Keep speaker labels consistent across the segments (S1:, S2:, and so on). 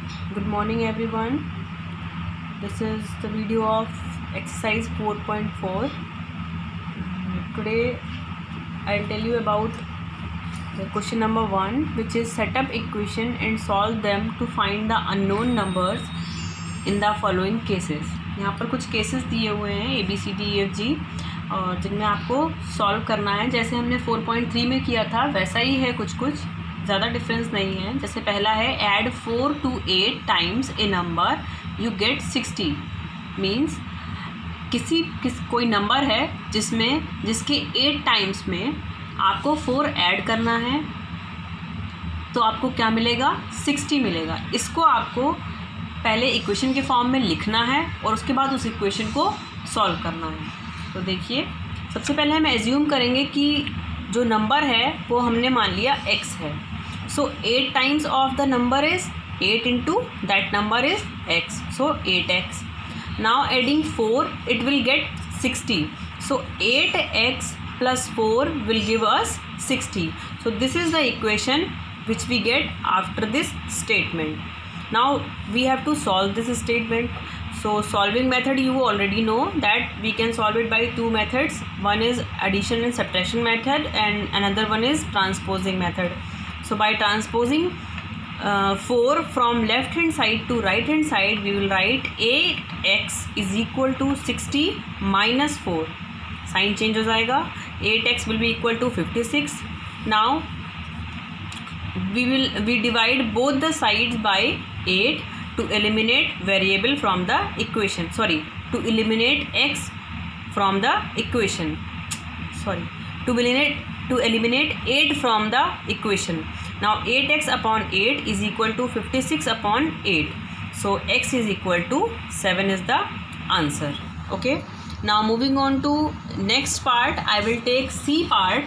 S1: Good morning everyone. This is the video of exercise 4.4. Today I'll tell you about the question number 1, which is set up equation and solve them to find the unknown numbers in the following cases. यहाँ पर कुछ cases दिए हुए हैं ABCDEFG और जिनमें आपको solve करना है. जैसे हमने 4.3 में किया था वैसा ही है, कुछ ज़्यादा डिफरेंस नहीं है. जैसे पहला है add 4 to 8 times A number you get 60. Means कोई नंबर है जिसके 8 टाइम्स में आपको 4 ऐड करना है तो आपको क्या मिलेगा, 60 मिलेगा. इसको आपको पहले इक्वेशन के फॉर्म में लिखना है और उसके बाद उस इक्वेशन को सॉल्व करना है. तो देखिए, सबसे पहले हम एज्यूम करेंगे कि जो नंबर है वो हमने मान लिया x है. सो 8 times of the number is 8 into that number is x. So 8x. Now adding 4 it will get 60. So 8x plus 4 will give us 60. So this is the equation which we get after this statement. Now we have to solve this statement. So solving method, you already know that we can solve it by two methods. One is addition and subtraction method and another one is transposing method. So by transposing 4 from left hand side to right hand side, we will write 8x is equal to 60 minus 4. Sign change हो जाएगा. 8x will be equal to 56. Now we divide both the sides by 8 to eliminate variable from the equation. To eliminate x from the equation. To eliminate 8 from the equation. Now 8x upon 8 is equal to 56 upon 8. So x is equal to 7 is the answer. Okay. Now moving on to next part, I will take C part.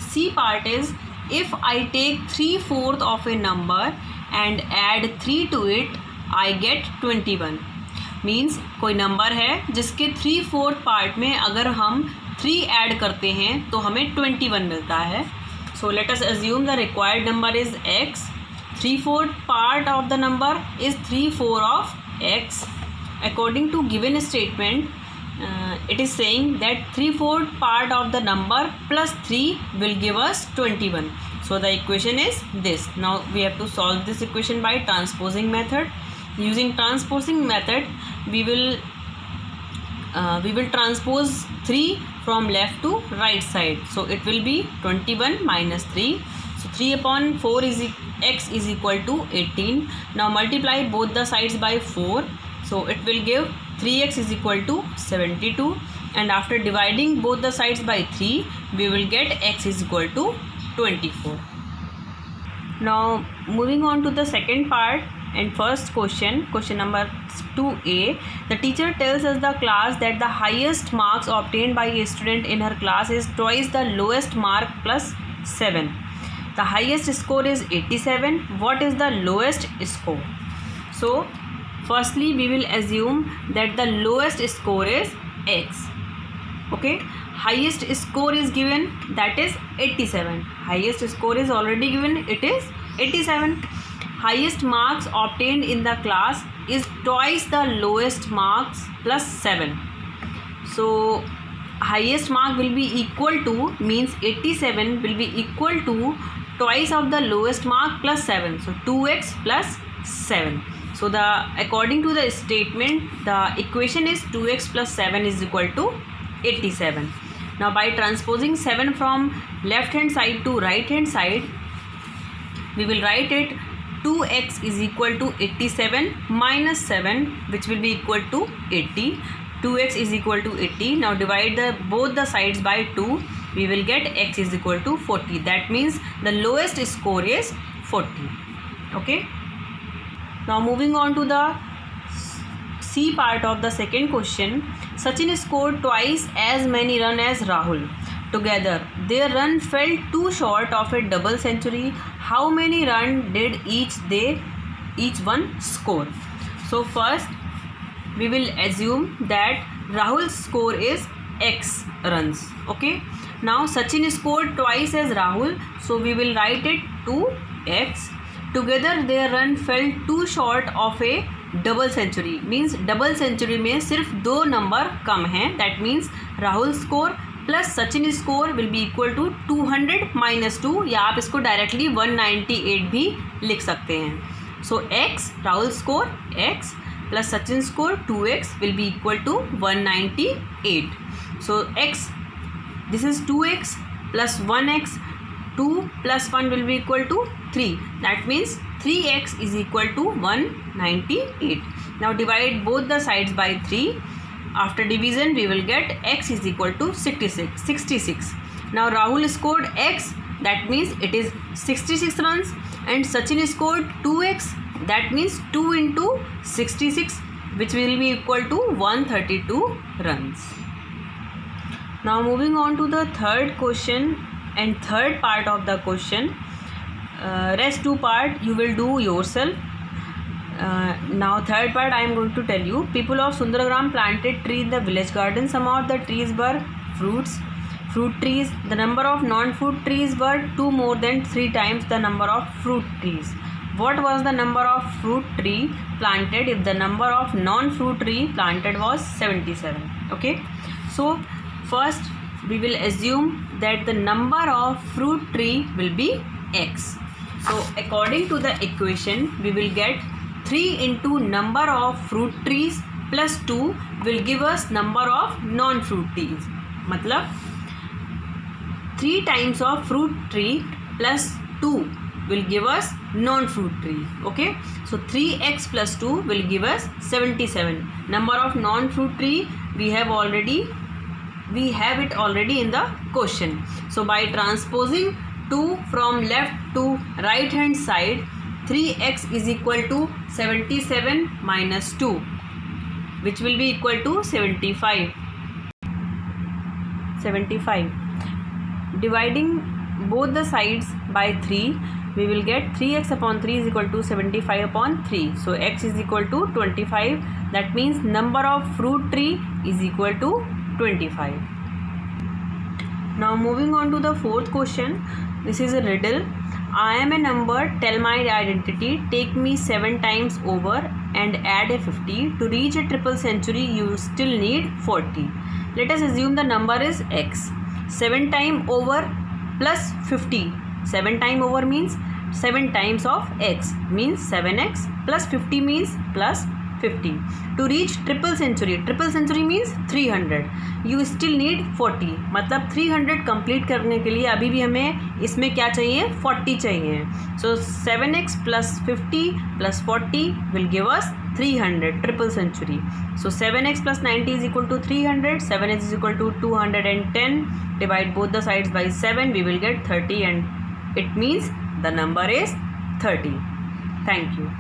S1: C part is if I take 3/4 of a number and add 3 to it, I get 21. Means कोई number है जिसके 3/4 part में अगर हम 3 add करते हैं तो हमें 21 मिलता है. So let us assume the required number is x. 3/4 part of the number is 3/4 of x. According to given statement, it is saying that 3/4 part of the number plus 3 will give us 21. So the equation is this. Now we have to solve this equation by transposing method. Using transposing method, we will transpose 3 from left to right side. So it will be 21 minus 3. So 3 upon 4 is x is equal to 18. Now multiply both the sides by 4. So it will give 3x is equal to 72, and after dividing both the sides by 3 we will get x is equal to 24. Now moving on to the second part and first question number 2a. The teacher tells us the class that the highest marks obtained by a student in her class is twice the lowest mark plus 7. The highest score is 87. What is the lowest score? So firstly we will assume that the lowest score is x. Okay, highest score is given, that is 87. Highest score is already given, it is 87. Highest marks obtained in the class is twice the lowest marks plus 7. So highest mark will be equal to, means 87 will be equal to twice of the lowest mark plus 7. So 2x plus 7. So according to the statement, the equation is 2x plus 7 is equal to 87. Now by transposing 7 from left hand side to right hand side, we will write it 2x is equal to 87 minus 7, which will be equal to 80. 2x is equal to 80. Now divide both the sides by 2. We will get x is equal to 40. That means the lowest score is 40. Okay. Now moving on to the C part of the second question. Sachin scored twice as many runs as Rahul. Together, their run fell too short of a double century. How many runs did each one score? So first, we will assume that Rahul's score is x runs. Okay. Now Sachin scored twice as Rahul, so we will write it 2x. Together their run fell two short of a double century, means double century में सिर्फ 2 number कम हैं. That means Rahul score plus Sachin score will be equal to 200 minus 2, या आप इसको directly 198 भी लिख सकते हैं. So x Rahul score x plus Sachin score 2x will be equal to 198. So x, this is 2x plus 1x, 2 plus 1 will be equal to 3. That means 3x is equal to 198. Now divide both the sides by 3. After division we will get x is equal to 66. Now Rahul scored x, that means it is 66 runs, and Sachin scored 2x, that means 2 into 66, which will be equal to 132 runs. Now moving on to the third question and third part of the question. Rest 2 part you will do yourself. Now third part I am going to tell you. People of Sundargram planted tree in the village garden. Some of the trees were fruit trees. The number of non-fruit trees were 2 more than 3 times the number of fruit trees. What was the number of fruit tree planted if the number of non-fruit tree planted was 77? Okay, so first we will assume that the number of fruit tree will be x. So according to the equation we will get 3 into number of fruit trees plus 2 will give us number of non-fruit trees. मतलब 3 times of fruit tree plus 2 will give us non-fruit tree. Okay, so 3x plus 2 will give us 77. Number of non-fruit tree we have it already in the question. So by transposing 2 from left to right hand side, 3x is equal to 77 minus 2, which will be equal to 75. Dividing both the sides by 3, we will get 3x upon 3 is equal to 75 upon 3. So x is equal to 25. That means number of fruit tree is equal to 25. Now moving on to the fourth question. This is a riddle. I am a number, tell my identity, take me 7 times over and add a 50. To reach a triple century you still need 40. Let us assume the number is x. 7 times over plus 50. 7 times over means 7 times of x, means 7x, plus 50 means plus 50. To reach triple century means 300. You still need 40. मतलब 300 complete करने के लिए अभी भी हमें इसमें क्या चाहिए, 40 चाहिए. So 7x plus 50 plus 40 will give us 300, triple century. So 7x plus 90 is equal to 300. 7x is equal to 210. Divide both the sides by 7. We will get 30, and it means the number is 30. Thank you.